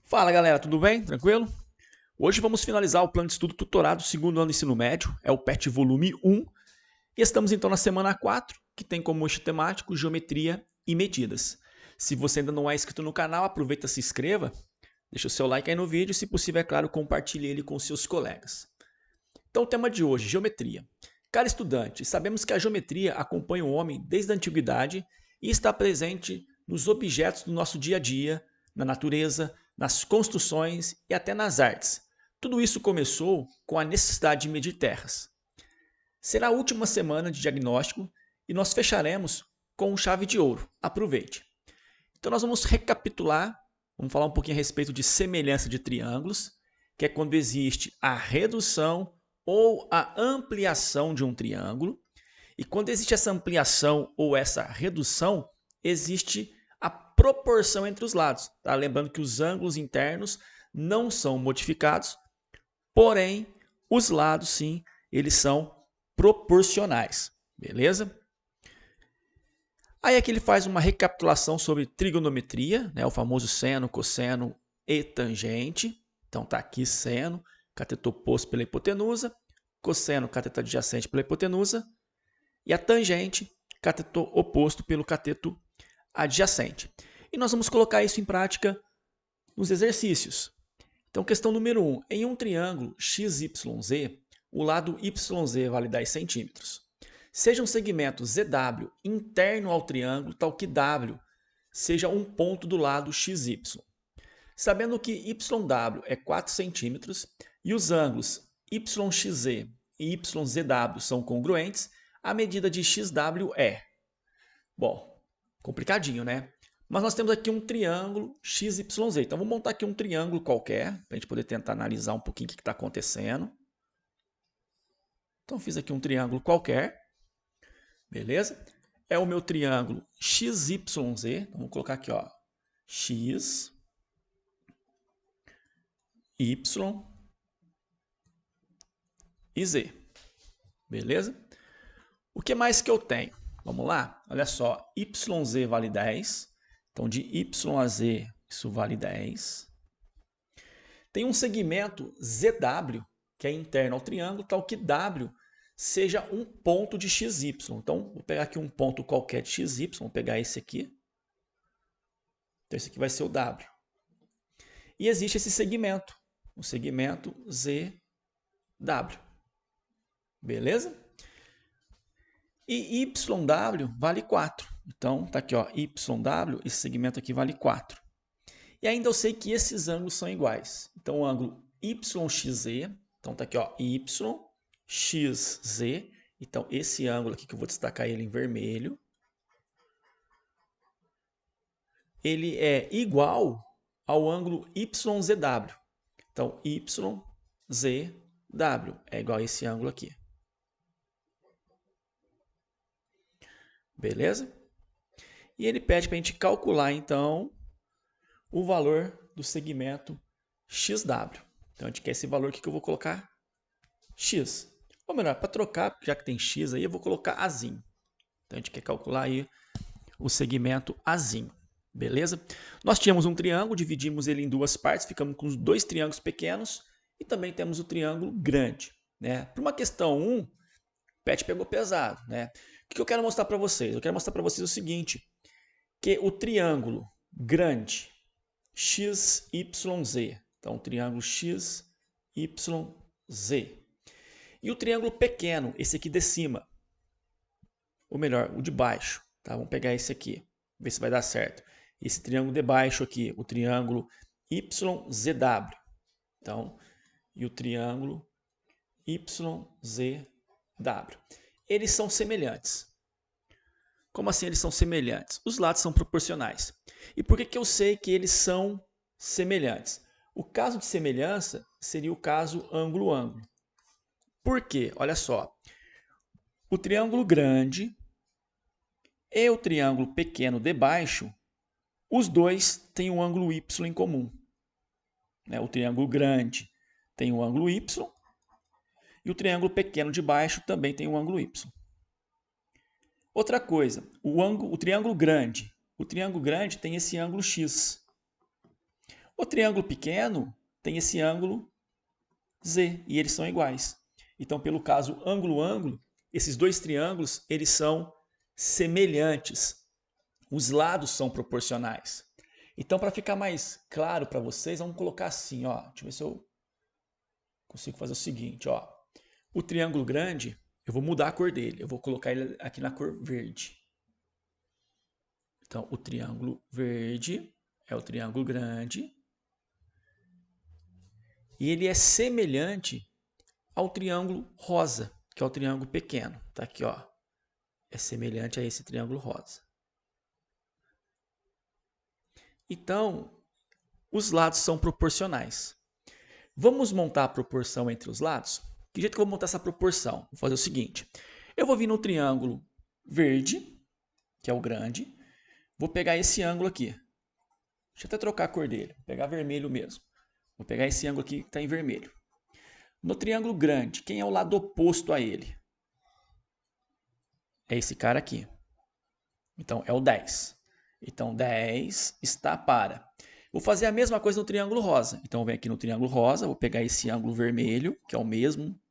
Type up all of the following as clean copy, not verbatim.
Fala galera, tudo bem? Tranquilo? Hoje vamos finalizar o plano de estudo tutorado do segundo ano do ensino médio, é o PET volume 1, e estamos então na semana 4, que tem como eixo temático geometria e medidas. Se você ainda não é inscrito no canal, aproveita e se inscreva, deixa o seu like aí no vídeo e, se possível, é claro, compartilhe ele com seus colegas. Então o tema de hoje, geometria. Cara estudante, sabemos que a geometria acompanha o homem desde a antiguidade e está presente nos objetos do nosso dia a dia, na natureza, nas construções e até nas artes. Tudo isso começou com a necessidade de medir terras. Será a última semana de diagnóstico e nós fecharemos com chave de ouro. Aproveite! Então nós vamos recapitular, vamos falar um pouquinho a respeito de semelhança de triângulos, que é quando existe a redução ou a ampliação de um triângulo. E quando existe essa ampliação ou essa redução, existe a proporção entre os lados. Tá? Lembrando que os ângulos internos não são modificados, porém, os lados, sim, eles são proporcionais. Beleza? Aí aqui ele faz uma recapitulação sobre trigonometria, né, o famoso seno, cosseno e tangente. Então tá aqui seno, cateto oposto pela hipotenusa, cosseno, cateto adjacente pela hipotenusa, e a tangente, cateto oposto pelo cateto adjacente. E nós vamos colocar isso em prática nos exercícios. Então, questão número 1. Em um triângulo XYZ, o lado YZ vale 10 centímetros. Seja um segmento ZW interno ao triângulo, tal que W seja um ponto do lado XY. Sabendo que YW é 4 centímetros e os ângulos YXZ e YZW são congruentes, a medida de XW é... Bom, complicadinho, né? Mas nós temos aqui um triângulo XYZ. Então, vou montar aqui um triângulo qualquer, para a gente poder tentar analisar um pouquinho o que está acontecendo. Então, fiz aqui um triângulo qualquer. Beleza? É o meu triângulo XYZ. Então, vamos colocar aqui, ó, X, Y e Z. Beleza? O que mais que eu tenho? Vamos lá? Olha só, YZ vale 10. Então, de Y a Z, isso vale 10. Tem um segmento ZW, que é interno ao triângulo, tal que W seja um ponto de XY. Então, vou pegar aqui um ponto qualquer de XY, vou pegar esse aqui. Então, esse aqui vai ser o W. E existe esse segmento, o segmento ZW. Beleza? E YW vale 4. Então, tá aqui, ó, YW, esse segmento aqui vale 4. E ainda eu sei que esses ângulos são iguais. Então, o ângulo YXZ, então tá aqui, ó, YXZ. Então, esse ângulo aqui que eu vou destacar ele em vermelho, ele é igual ao ângulo YZW. Então, YZW é igual a esse ângulo aqui. Beleza? E ele pede para a gente calcular, então, o valor do segmento XW. Então, a gente quer esse valor aqui que eu vou colocar X. Ou melhor, para trocar, já que tem X aí, eu vou colocar Azinho. Então, a gente quer calcular aí o segmento Azinho. Beleza? Nós tínhamos um triângulo, dividimos ele em duas partes, ficamos com os dois triângulos pequenos e também temos o triângulo grande. Né? Para uma questão 1, o PET pegou pesado. Né? O que eu quero mostrar para vocês? Eu quero mostrar para vocês o seguinte, que o triângulo grande, XYZ, então o triângulo XYZ, e o triângulo pequeno, esse aqui de cima, ou melhor, o de baixo, tá? Vamos pegar esse aqui, ver se vai dar certo. Esse triângulo de baixo aqui, o triângulo YZW, então, e o triângulo YZW. Eles são semelhantes. Como assim eles são semelhantes? Os lados são proporcionais. E por que eu sei que eles são semelhantes? O caso de semelhança seria o caso ângulo-ângulo. Por quê? Olha só. O triângulo grande e o triângulo pequeno de baixo, os dois têm um ângulo Y em comum. O triângulo grande tem um ângulo Y e o triângulo pequeno de baixo também tem um ângulo Y. Outra coisa, o triângulo grande tem esse ângulo X. O triângulo pequeno tem esse ângulo Z e eles são iguais. Então, pelo caso ângulo-ângulo, esses dois triângulos eles são semelhantes. Os lados são proporcionais. Então, para ficar mais claro para vocês, vamos colocar assim, ó. Deixa eu ver se eu consigo fazer o seguinte, ó. O triângulo grande, eu vou mudar a cor dele. Eu vou colocar ele aqui na cor verde. Então, o triângulo verde é o triângulo grande. E ele é semelhante ao triângulo rosa, que é o triângulo pequeno. Tá aqui, ó. É semelhante a esse triângulo rosa. Então, os lados são proporcionais. Vamos montar a proporção entre os lados? Que jeito que eu vou montar essa proporção? Vou fazer o seguinte. Eu vou vir no triângulo verde, que é o grande. Vou pegar esse ângulo aqui. Deixa eu até trocar a cor dele. Vou pegar vermelho mesmo. Vou pegar esse ângulo aqui que está em vermelho. No triângulo grande, quem é o lado oposto a ele? É esse cara aqui. Então, é o 10. Então, 10 está para. Vou fazer a mesma coisa no triângulo rosa. Então, eu venho aqui no triângulo rosa, vou pegar esse ângulo vermelho, que é o mesmo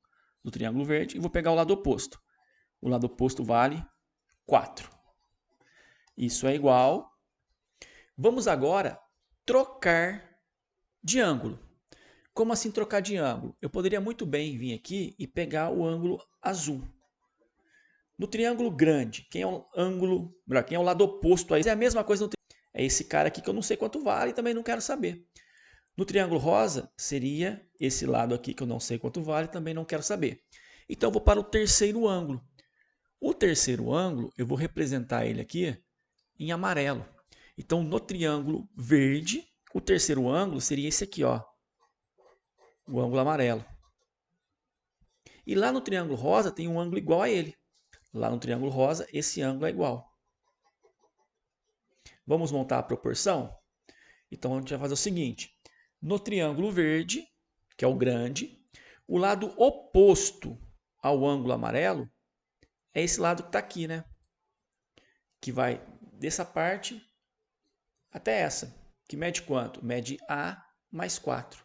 do triângulo verde, e vou pegar o lado oposto. O lado oposto vale 4. Isso é igual. Vamos agora trocar de ângulo. Como assim trocar de ângulo? Eu poderia muito bem vir aqui e pegar o ângulo azul. No triângulo grande, quem é o ângulo, quem é o lado oposto a isso? É a mesma coisa no triângulo. É esse cara aqui que eu não sei quanto vale e também não quero saber. No triângulo rosa, seria esse lado aqui que eu não sei quanto vale e também não quero saber. Então, eu vou para o terceiro ângulo. O terceiro ângulo, eu vou representar ele aqui em amarelo. Então, no triângulo verde, o terceiro ângulo seria esse aqui, ó, o ângulo amarelo. E lá no triângulo rosa tem um ângulo igual a ele. Lá no triângulo rosa, esse ângulo é igual. Vamos montar a proporção? Então, a gente vai fazer o seguinte. No triângulo verde, que é o grande, o lado oposto ao ângulo amarelo é esse lado que está aqui, né? Que vai dessa parte até essa. Que mede quanto? Mede A mais 4.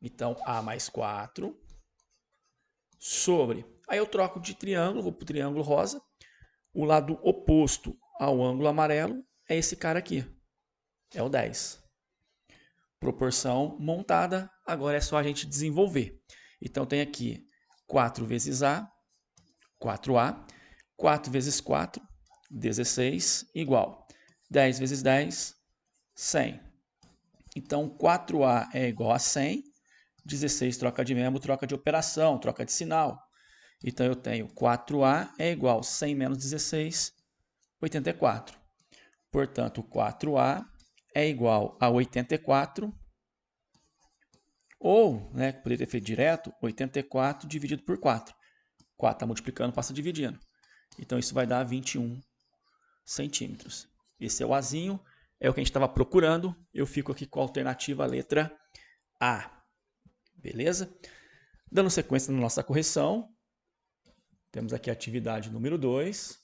Então, A mais 4 sobre... Aí eu troco de triângulo, vou para o triângulo rosa. O lado oposto ao ângulo amarelo é esse cara aqui. É o 10. Proporção montada, agora é só a gente desenvolver. Então, tem aqui 4 vezes A, 4A. 4 vezes 4, 16, igual. 10 vezes 10, 100. Então, 4A é igual a 100. 16 troca de membro, troca de operação, troca de sinal. Então, eu tenho 4A é igual a 100 menos 16, 84. Portanto, 4A é igual a 84. Ou, né, poderia ter feito direto, 84 dividido por 4. 4 está multiplicando, passa dividindo. Então, isso vai dar 21 centímetros. Esse é o Azinho, é o que a gente estava procurando. Eu fico aqui com a alternativa letra A. Beleza? Dando sequência na nossa correção, temos aqui a atividade número 2.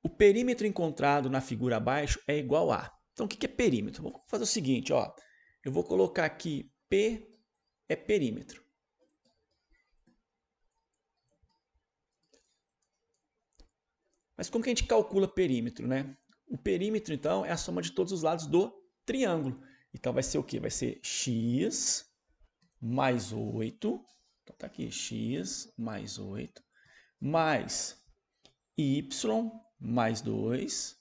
O perímetro encontrado na figura abaixo é igual a... Então, o que é perímetro? Vou fazer o seguinte, ó. Eu vou colocar aqui P é perímetro. Mas como que a gente calcula perímetro, né? O perímetro, então, é a soma de todos os lados do triângulo. Então, vai ser o quê? Vai ser x mais 8. Então, tá aqui, x mais 8. Mais y mais 2.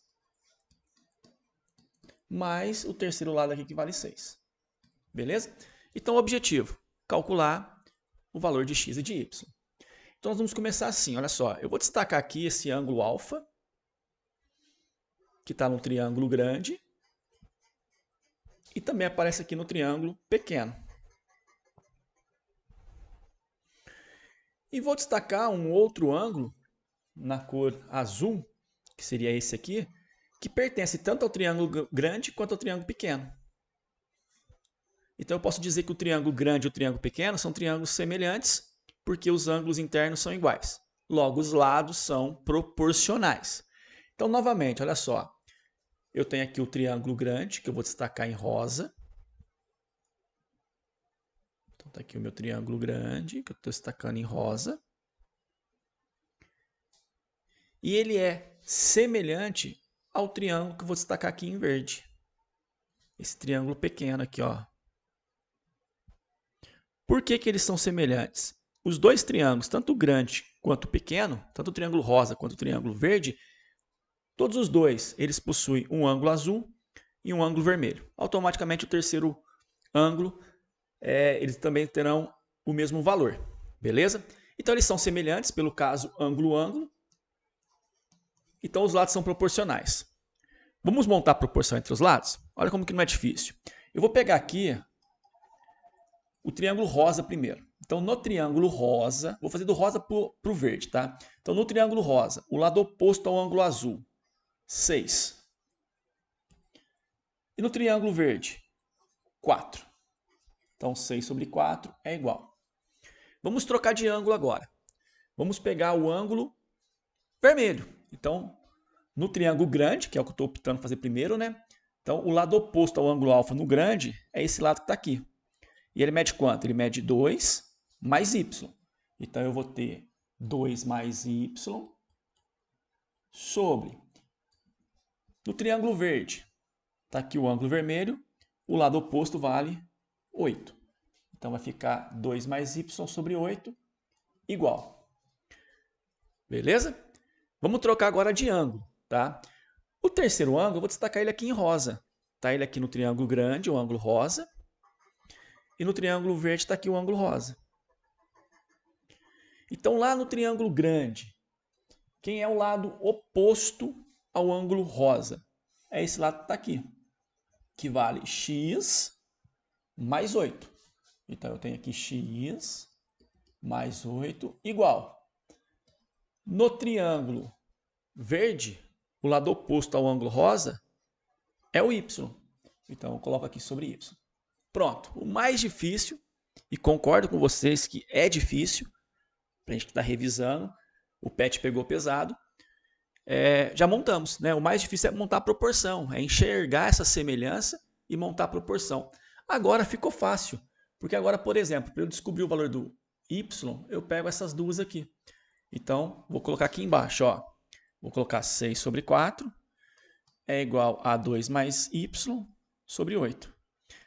Mais o terceiro lado aqui que vale 6. Beleza? Então, o objetivo, calcular o valor de x e de y. Então, nós vamos começar assim, olha só. Eu vou destacar aqui esse ângulo alfa, que está no triângulo grande, e também aparece aqui no triângulo pequeno. E vou destacar um outro ângulo, na cor azul, que seria esse aqui, que pertence tanto ao triângulo grande quanto ao triângulo pequeno. Então, eu posso dizer que o triângulo grande e o triângulo pequeno são triângulos semelhantes, porque os ângulos internos são iguais. Logo, os lados são proporcionais. Então, novamente, olha só. eu tenho aqui o triângulo grande, que eu vou destacar em rosa. Então, está aqui o meu triângulo grande, que eu estou destacando em rosa. E ele é semelhante ao triângulo que eu vou destacar aqui em verde. Esse triângulo pequeno aqui, ó. Por que eles são semelhantes? Os dois triângulos, tanto o grande quanto o pequeno, tanto o triângulo rosa quanto o triângulo verde, todos os dois, eles possuem um ângulo azul e um ângulo vermelho. Automaticamente o terceiro ângulo, eles também terão o mesmo valor, beleza? Então eles são semelhantes, pelo caso ângulo-ângulo. Então os lados são proporcionais. Vamos montar a proporção entre os lados? Olha como que não é difícil. Eu vou pegar aqui o triângulo rosa primeiro. Então no triângulo rosa, vou fazer do rosa para o verde, tá? Então no triângulo rosa, o lado oposto ao ângulo azul, 6. E no triângulo verde, 4. Então 6 sobre 4 é igual. Vamos trocar de ângulo agora. Vamos pegar o ângulo vermelho. Então, no triângulo grande, que é o que eu estou optando fazer primeiro, né? Então, o lado oposto ao ângulo alfa no grande é esse lado que está aqui. E ele mede quanto? Ele mede 2 mais y. Então, eu vou ter 2 mais y sobre. No triângulo verde, está aqui o ângulo vermelho, o lado oposto vale 8. Então, vai ficar 2 mais y sobre 8 igual. Beleza? Vamos trocar agora de ângulo, tá? O terceiro ângulo, eu vou destacar ele aqui em rosa. Tá ele aqui no triângulo grande, o ângulo rosa. E no triângulo verde está aqui o ângulo rosa. Então, lá no triângulo grande, quem é o lado oposto ao ângulo rosa? É esse lado que está aqui, que vale x mais 8. Então, eu tenho aqui x mais 8 igual. No triângulo verde, o lado oposto ao ângulo rosa é o y. Então, eu coloco aqui sobre y. Pronto. O mais difícil, e concordo com vocês que é difícil, para a gente estar revisando, o PET pegou pesado, já montamos, né? O mais difícil é montar a proporção, é enxergar essa semelhança e montar a proporção. Agora ficou fácil, porque agora, por exemplo, para eu descobrir o valor do y, eu pego essas duas aqui. Então, vou colocar aqui embaixo, ó. Vou colocar 6 sobre 4 é igual a 2 mais y sobre 8.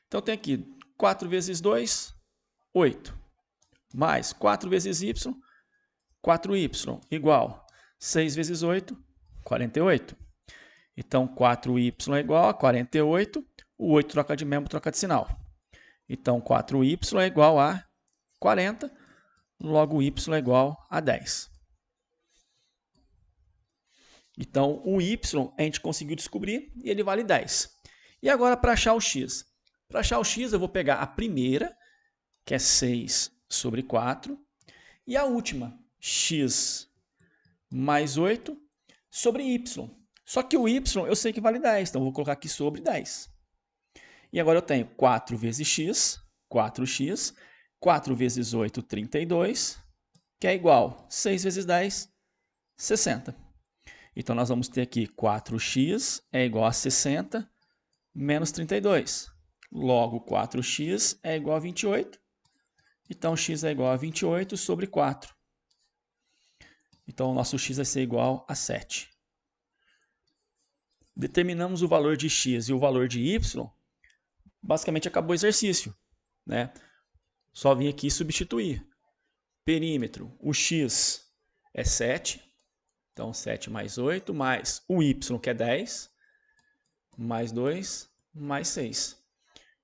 Então, eu tenho aqui 4 vezes 2, 8. Mais 4 vezes y, 4y igual 6 vezes 8, 48. Então, 4y é igual a 48. O 8 troca de membro, troca de sinal. Então, 4y é igual a 40. Logo, y é igual a 10. Então, o y a gente conseguiu descobrir e ele vale 10. E agora, para achar o x? Para achar o x, eu vou pegar a primeira, que é 6 sobre 4, e a última, x mais 8 sobre y. Só que o y eu sei que vale 10, então eu vou colocar aqui sobre 10. E agora eu tenho 4 vezes x, 4x, 4 vezes 8, 32, que é igual a 6 vezes 10, 60. Então, nós vamos ter aqui 4x é igual a 60 menos 32. Logo, 4x é igual a 28. Então, x é igual a 28 sobre 4. Então, o nosso x vai ser igual a 7. Determinamos o valor de x e o valor de y. Basicamente, acabou o exercício, né? Só vim aqui substituir. Perímetro, o x é 7. Então, 7 mais 8, mais o y, que é 10, mais 2, mais 6.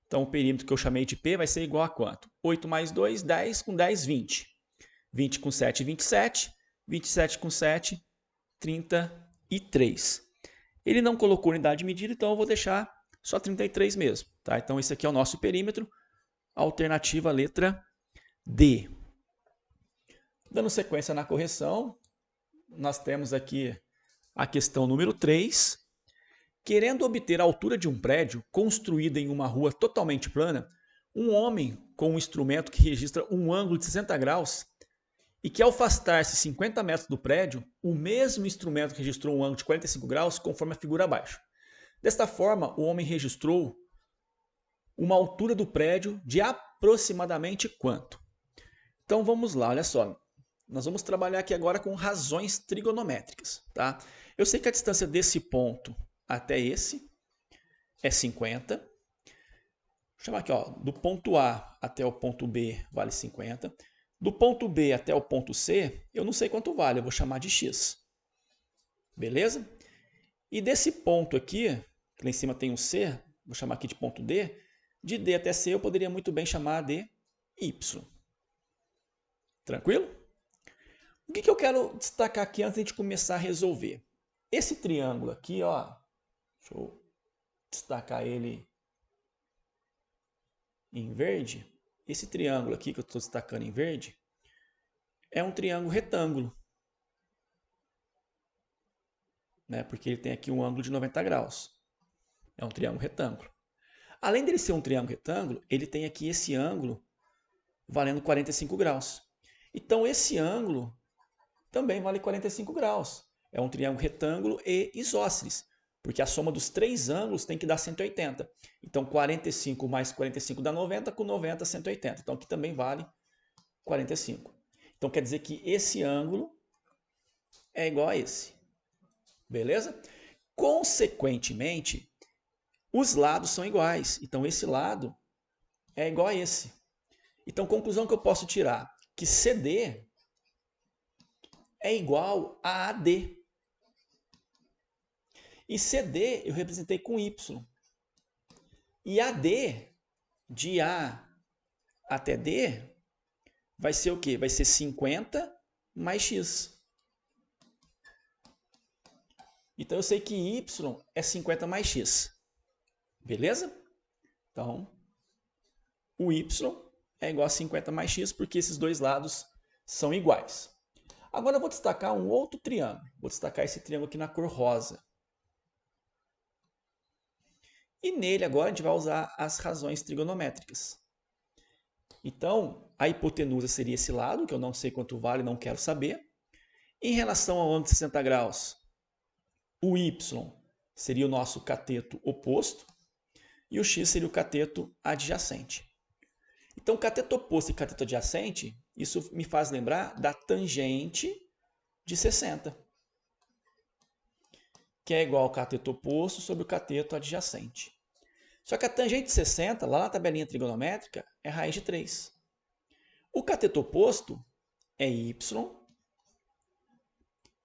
Então, o perímetro que eu chamei de P vai ser igual a quanto? 8 mais 2, 10, com 10, 20. 20 com 7, 27. 27 com 7, 33. Ele não colocou unidade de medida, então eu vou deixar só 33 mesmo. Tá? Então, esse aqui é o nosso perímetro. Alternativa letra D. Dando sequência na correção, nós temos aqui a questão número 3. Querendo obter a altura de um prédio construído em uma rua totalmente plana, um homem com um instrumento que registra um ângulo de 60 graus e que ao afastar-se 50 metros do prédio, o mesmo instrumento que registrou um ângulo de 45 graus, conforme a figura abaixo. Desta forma, o homem registrou uma altura do prédio de aproximadamente quanto? Então vamos lá, olha só. Nós vamos trabalhar aqui agora com razões trigonométricas, tá? Eu sei que a distância desse ponto até esse é 50. Vou chamar aqui, ó, do ponto A até o ponto B vale 50. Do ponto B até o ponto C, eu não sei quanto vale, eu vou chamar de x. Beleza? E desse ponto aqui, que lá em cima tem um C, vou chamar aqui de ponto D, de D até C eu poderia muito bem chamar de y. Tranquilo? O que eu quero destacar aqui antes de a gente começar a resolver? Esse triângulo aqui, ó, deixa eu destacar ele em verde. Esse triângulo aqui que eu estou destacando em verde é um triângulo retângulo, né? Porque ele tem aqui um ângulo de 90 graus. É um triângulo retângulo. Além dele ser um triângulo retângulo, ele tem aqui esse ângulo valendo 45 graus. Então, esse ângulo também vale 45 graus. É um triângulo retângulo e isósceles, porque a soma dos três ângulos tem que dar 180. Então, 45 mais 45 dá 90, com 90, 180. Então, aqui também vale 45. Então, quer dizer que esse ângulo é igual a esse. Beleza? Consequentemente, os lados são iguais. Então, esse lado é igual a esse. Então, conclusão que eu posso tirar, que CD é igual a AD. E CD eu representei com Y. E AD, de A até D, vai ser o quê? Vai ser 50 mais X. Então, eu sei que Y é 50 mais X. Beleza? Então, o Y é igual a 50 mais X, porque esses dois lados são iguais. Agora eu vou destacar um outro triângulo. Vou destacar esse triângulo aqui na cor rosa. E nele agora a gente vai usar as razões trigonométricas. Então, a hipotenusa seria esse lado, que eu não sei quanto vale, não quero saber. Em relação ao ângulo de 60 graus, o Y seria o nosso cateto oposto e o X seria o cateto adjacente. Então, cateto oposto e cateto adjacente, isso me faz lembrar da tangente de 60, que é igual ao cateto oposto sobre o cateto adjacente. Só que a tangente de 60, lá na tabelinha trigonométrica, é raiz de 3. O cateto oposto é y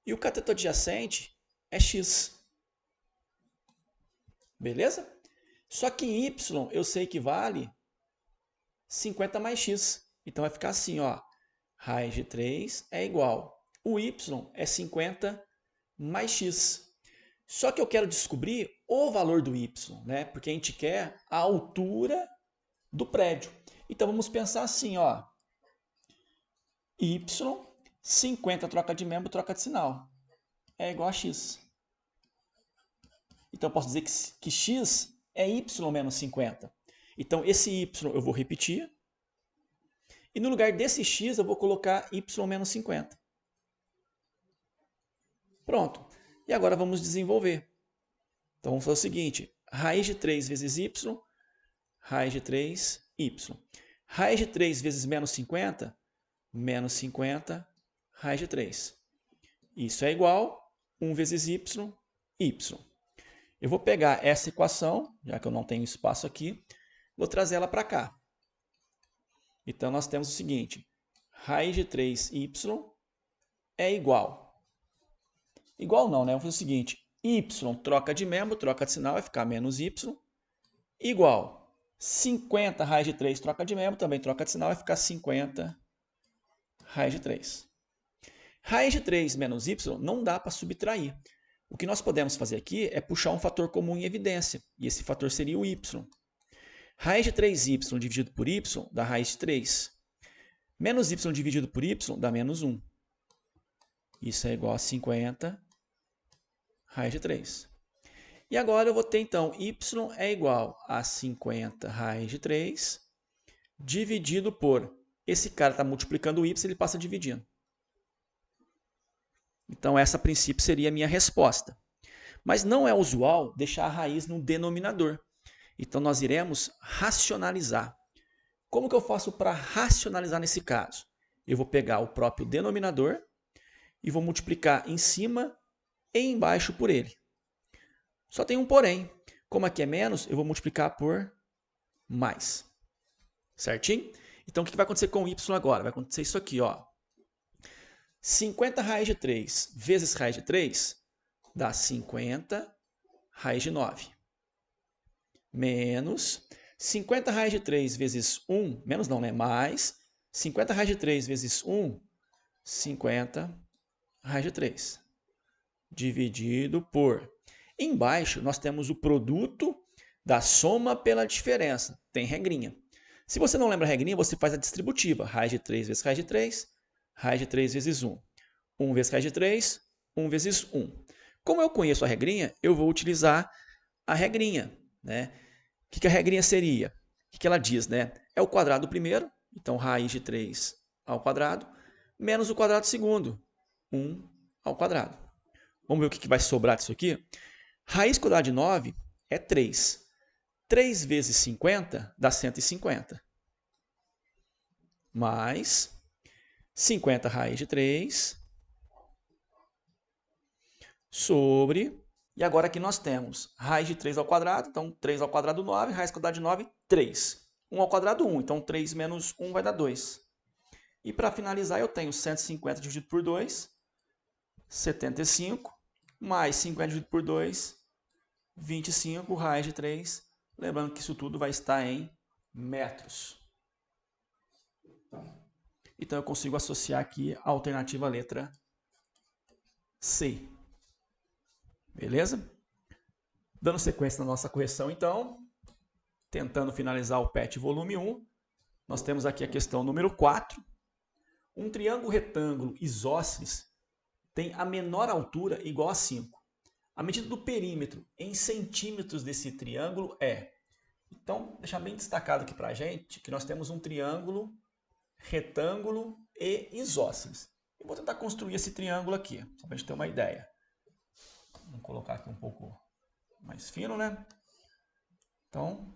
e o cateto adjacente é x. Beleza? Só que y eu sei que vale 50 mais x. Então vai ficar assim, ó. Raiz de 3 é igual. O y é 50 mais x. Só que eu quero descobrir o valor do y, né? Porque a gente quer a altura do prédio. Então vamos pensar assim, ó. Y, 50 troca de membro, troca de sinal. É igual a x. Então eu posso dizer que x é y menos 50. Então esse y eu vou repetir. E no lugar desse x eu vou colocar y menos 50. Pronto. E agora vamos desenvolver. Então vamos fazer o seguinte. Raiz de 3 vezes y, raiz de 3, y. Raiz de 3 vezes menos 50, menos 50, raiz de 3. Isso é igual a 1 vezes y, y. Eu vou pegar essa equação, já que eu não tenho espaço aqui, vou trazer ela para cá. Então, nós temos o seguinte, raiz de 3y é igual. Igual não, né? Vamos fazer o seguinte, y troca de membro, troca de sinal, vai ficar menos y, igual 50 raiz de 3 troca de membro, também troca de sinal, vai ficar 50 raiz de 3. Raiz de 3 menos y não dá para subtrair. O que nós podemos fazer aqui é puxar um fator comum em evidência, e esse fator seria o y. Raiz de 3y dividido por y dá raiz de 3. Menos y dividido por y dá menos 1. Isso é igual a 50 raiz de 3. E agora eu vou ter, então, y é igual a 50 raiz de 3 dividido por... Esse cara está multiplicando o y, ele passa dividindo. Então, essa, a princípio, seria a minha resposta. Mas não é usual deixar a raiz no denominador. Então, nós iremos racionalizar. Como que eu faço para racionalizar nesse caso? Eu vou pegar o próprio denominador e vou multiplicar em cima e embaixo por ele. Só tem um porém. Como aqui é menos, eu vou multiplicar por mais. Certinho? Então, o que vai acontecer com o y agora? Vai acontecer isso aqui, ó. 50 raiz de 3 vezes raiz de 3 dá 50 raiz de 9. Menos 50 raiz de 3 vezes 1, menos não, né? Mais 50 raiz de 3 vezes 1, 50 raiz de 3. Dividido por... Embaixo, nós temos o produto da soma pela diferença. Tem regrinha. Se você não lembra a regrinha, você faz a distributiva. Raiz de 3 vezes raiz de 3, raiz de 3 vezes 1. 1 vezes raiz de 3, 1 vezes 1. Como eu conheço a regrinha, eu vou utilizar a regrinha, né? O que a regrinha seria? O que ela diz, né? É o quadrado do primeiro, então raiz de 3 ao quadrado, menos o quadrado do segundo, 1 ao quadrado. Vamos ver o que vai sobrar disso aqui? Raiz quadrada de 9 é 3. 3 vezes 50 dá 150. Mais 50 raiz de 3 sobre... E agora aqui nós temos raiz de 3 ao quadrado, então 3 ao quadrado 9, raiz quadrada de 9, 3. 1 ao quadrado 1, então 3 menos 1 vai dar 2. E para finalizar eu tenho 150 dividido por 2, 75, mais 50 dividido por 2, 25, raiz de 3. Lembrando que isso tudo vai estar em metros. Então eu consigo associar aqui a alternativa letra C. Beleza? Dando sequência na nossa correção, então, tentando finalizar o PET volume 1, nós temos aqui a questão número 4. Um triângulo retângulo isósceles tem a menor altura igual a 5. A medida do perímetro em centímetros desse triângulo é... Então, deixar bem destacado aqui para a gente que nós temos um triângulo retângulo e isósceles. Eu vou tentar construir esse triângulo aqui, só para a gente ter uma ideia. Vamos colocar aqui um pouco mais fino, né? Então,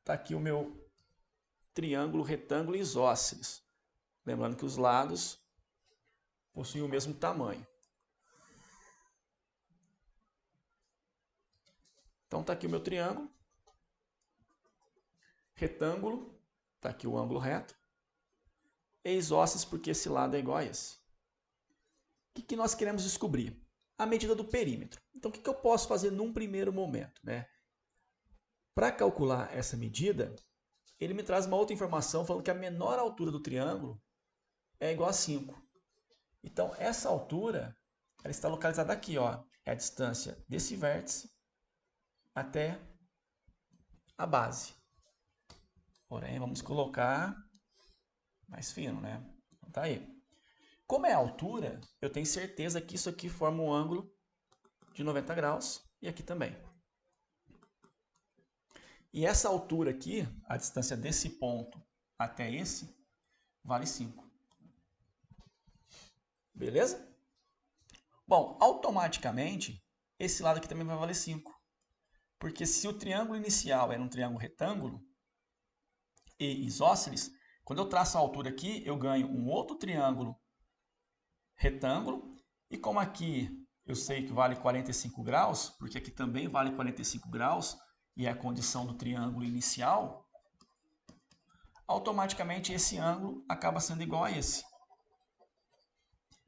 está aqui o meu triângulo retângulo isósceles. Lembrando que os lados possuem o mesmo tamanho. Então, está aqui o meu triângulo. Retângulo, está aqui o ângulo reto. E isósceles, porque esse lado é igual a esse. O que nós queremos descobrir? A medida do perímetro. Então, o que eu posso fazer num primeiro momento, né? Para calcular essa medida, ele me traz uma outra informação falando que a menor altura do triângulo é igual a 5. Então, essa altura ela está localizada aqui, ó. É a distância desse vértice até a base. Porém, vamos colocar mais fino, né? Então, tá aí. Como é a altura, eu tenho certeza que isso aqui forma um ângulo de 90 graus e aqui também. E essa altura aqui, a distância desse ponto até esse, vale 5. Beleza? Bom, automaticamente, esse lado aqui também vai valer 5. Porque se o triângulo inicial era um triângulo retângulo e isósceles, quando eu traço a altura aqui, eu ganho um outro triângulo retângulo. E como aqui eu sei que vale 45 graus, porque aqui também vale 45 graus, e é a condição do triângulo inicial, automaticamente esse ângulo acaba sendo igual a esse.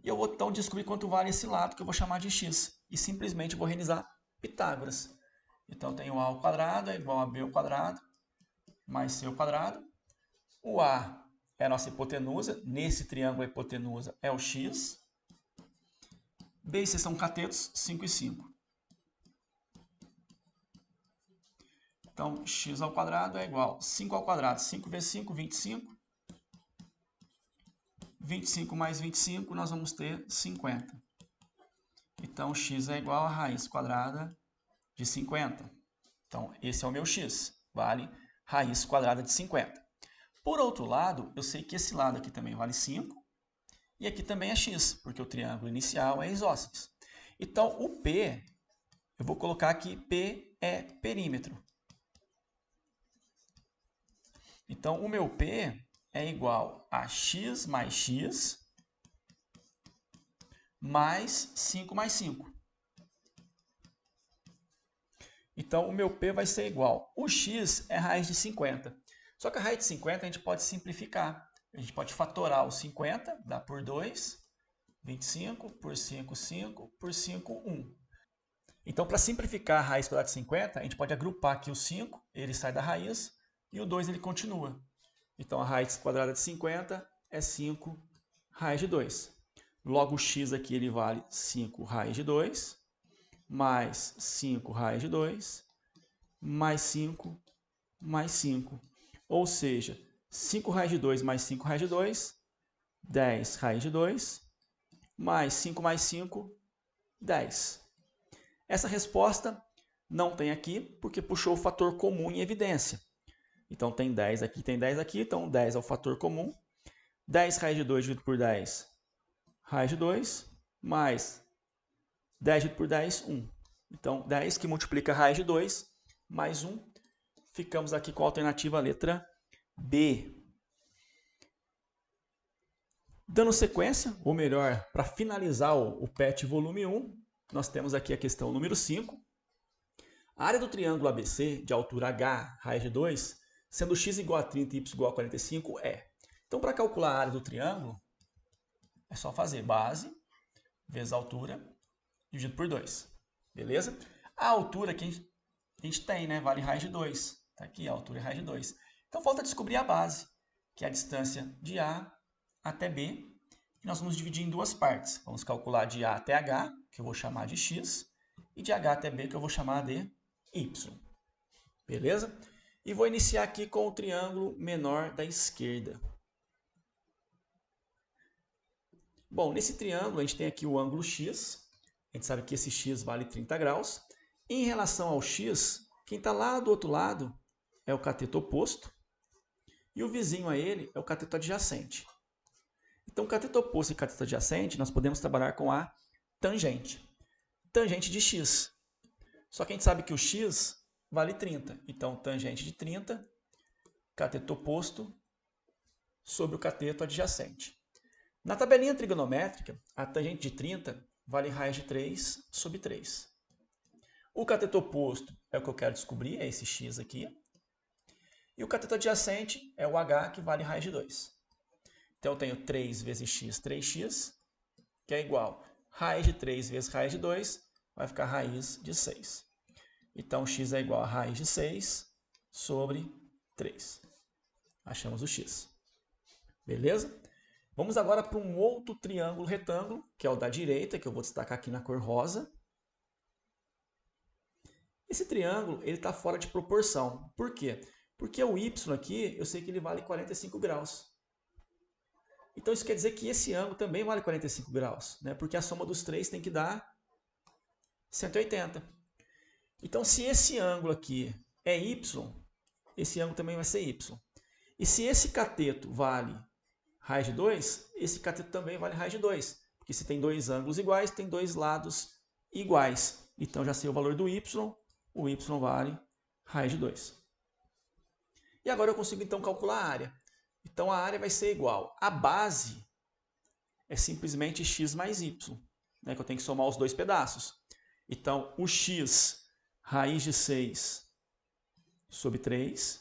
E eu vou então descobrir quanto vale esse lado, que eu vou chamar de x. E simplesmente vou realizar Pitágoras. Então, eu tenho a ao quadrado é igual a b ao quadrado, mais c ao quadrado. O a é a nossa hipotenusa. Nesse triângulo, a hipotenusa é o x. B e C são catetos, 5 e 5. Então, x ao quadrado é igual a 5 ao quadrado. 5 vezes 5, 25. 25 mais 25, nós vamos ter 50. Então, x é igual a raiz quadrada de 50. Então, esse é o meu x. Vale raiz quadrada de 50. Por outro lado, eu sei que esse lado aqui também vale 5. E aqui também é x, porque o triângulo inicial é isósceles. Então, o P eu vou colocar aqui P é perímetro. Então, o meu P é igual a x mais x mais 5 mais 5. Então, o meu P vai ser igual. O x é raiz de 50. Só que a raiz de 50 a gente pode simplificar. A gente pode fatorar o 50, dá por 2, 25, por 5, 5, por 5, 1. Então, para simplificar a raiz quadrada de 50, a gente pode agrupar aqui o 5, ele sai da raiz, e o 2 ele continua. Então, a raiz quadrada de 50 é 5 raiz de 2. Logo, o x aqui ele vale 5 raiz de 2, mais 5 raiz de 2, mais 5, mais 5. Ou seja, 5 raiz de 2 mais 5 raiz de 2, 10 raiz de 2, mais 5 mais 5, 10. Essa resposta não tem aqui, porque puxou o fator comum em evidência. Então, tem 10 aqui, então 10 é o fator comum. 10 raiz de 2 dividido por 10, raiz de 2, mais 10 dividido por 10, 1. Então, 10 que multiplica raiz de 2, mais 1. Ficamos aqui com a alternativa letra B. Dando sequência, ou melhor, para finalizar o PET volume 1, nós temos aqui a questão número 5. A área do triângulo ABC, de altura H, raiz de 2, sendo x igual a 30 e y igual a 45, é. Então, para calcular a área do triângulo, é só fazer base vezes a altura dividido por 2. Beleza? A altura que a gente tem, né? Vale raiz de 2. Está aqui, a altura é raiz de 2. Então, falta descobrir a base, que é a distância de A até B. E nós vamos dividir em duas partes. Vamos calcular de A até H, que eu vou chamar de x, e de H até B, que eu vou chamar de y. Beleza? E vou iniciar aqui com o triângulo menor da esquerda. Bom, nesse triângulo a gente tem aqui o ângulo x. A gente sabe que esse x vale 30 graus. Em relação ao x, quem está lá do outro lado é o cateto oposto. E o vizinho a ele é o cateto adjacente. Então, cateto oposto e cateto adjacente, nós podemos trabalhar com a tangente. Tangente de x. Só que a gente sabe que o x vale 30. Então, tangente de 30, cateto oposto sobre o cateto adjacente. Na tabelinha trigonométrica, a tangente de 30 vale raiz de 3 sobre 3. O cateto oposto é o que eu quero descobrir, é esse x aqui. E o cateto adjacente é o h, que vale raiz de 2. Então, eu tenho 3 vezes x, 3x, que é igual a raiz de 3 vezes raiz de 2, vai ficar raiz de 6. Então, x é igual a raiz de 6 sobre 3. Achamos o x. Beleza? Vamos agora para um outro triângulo retângulo, que é o da direita, que eu vou destacar aqui na cor rosa. Esse triângulo está fora de proporção. Por quê? Porque o y aqui, eu sei que ele vale 45 graus. Então, isso quer dizer que esse ângulo também vale 45 graus, né? Porque a soma dos três tem que dar 180. Então, se esse ângulo aqui é y, esse ângulo também vai ser y. E se esse cateto vale raiz de 2, esse cateto também vale raiz de 2. Porque se tem dois ângulos iguais, tem dois lados iguais. Então, já sei o valor do y, o y vale raiz de 2. E agora eu consigo, então, calcular a área. Então, a área vai ser igual. A base é simplesmente x mais y, né, que eu tenho que somar os dois pedaços. Então, o x, raiz de 6 sobre 3,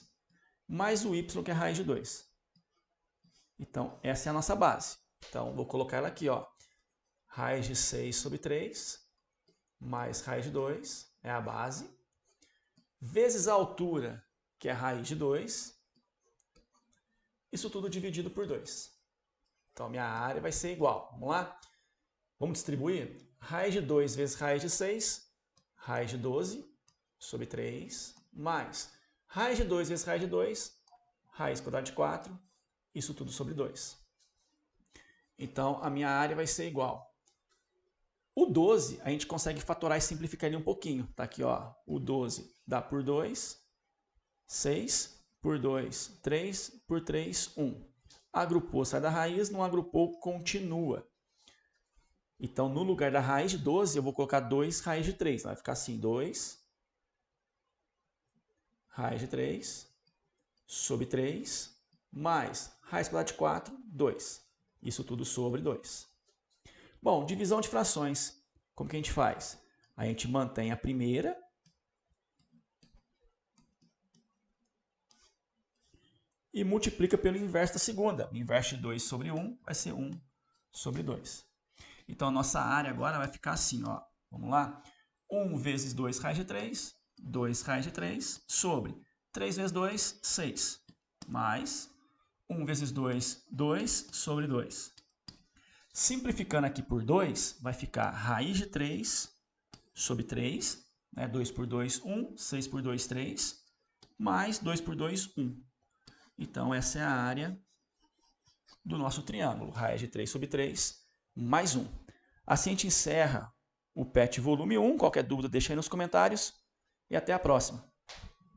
mais o y, que é raiz de 2. Então, essa é a nossa base. Então, vou colocar ela aqui, ó. Raiz de 6 sobre 3, mais raiz de 2, é a base, vezes a altura, que é raiz de 2, isso tudo dividido por 2. Então, minha área vai ser igual. Vamos lá? Vamos distribuir? Raiz de 2 vezes raiz de 6, raiz de 12 sobre 3, mais raiz de 2 vezes raiz de 2, raiz quadrada de 4, isso tudo sobre 2. Então, a minha área vai ser igual. O 12, a gente consegue fatorar e simplificar ele um pouquinho. Tá aqui, ó. O 12 dá por 2, 6, por 2, 3, por 3, 1. Agrupou, sai da raiz, não agrupou, continua. Então, no lugar da raiz de 12, eu vou colocar 2 raiz de 3. Vai ficar assim, 2 raiz de 3 sobre 3 mais raiz quadrada de 4, 2. Isso tudo sobre 2. Bom, divisão de frações. Como que a gente faz? A gente mantém a primeira e multiplica pelo inverso da segunda. O inverso de 2 sobre 1 vai ser 1 sobre 2. Então, a nossa área agora vai ficar assim, ó. Vamos lá? 1 vezes 2 raiz de 3, 2 raiz de 3, sobre 3 vezes 2, 6, mais 1 vezes 2, 2 sobre 2. Simplificando aqui por 2, vai ficar raiz de 3 sobre 3, né? 2 por 2, 1, 6 por 2, 3, mais 2 por 2, 1. Então, essa é a área do nosso triângulo, raiz de 3 sobre 3, mais 1. Assim a gente encerra o PET volume 1. Qualquer dúvida deixa aí nos comentários e até a próxima.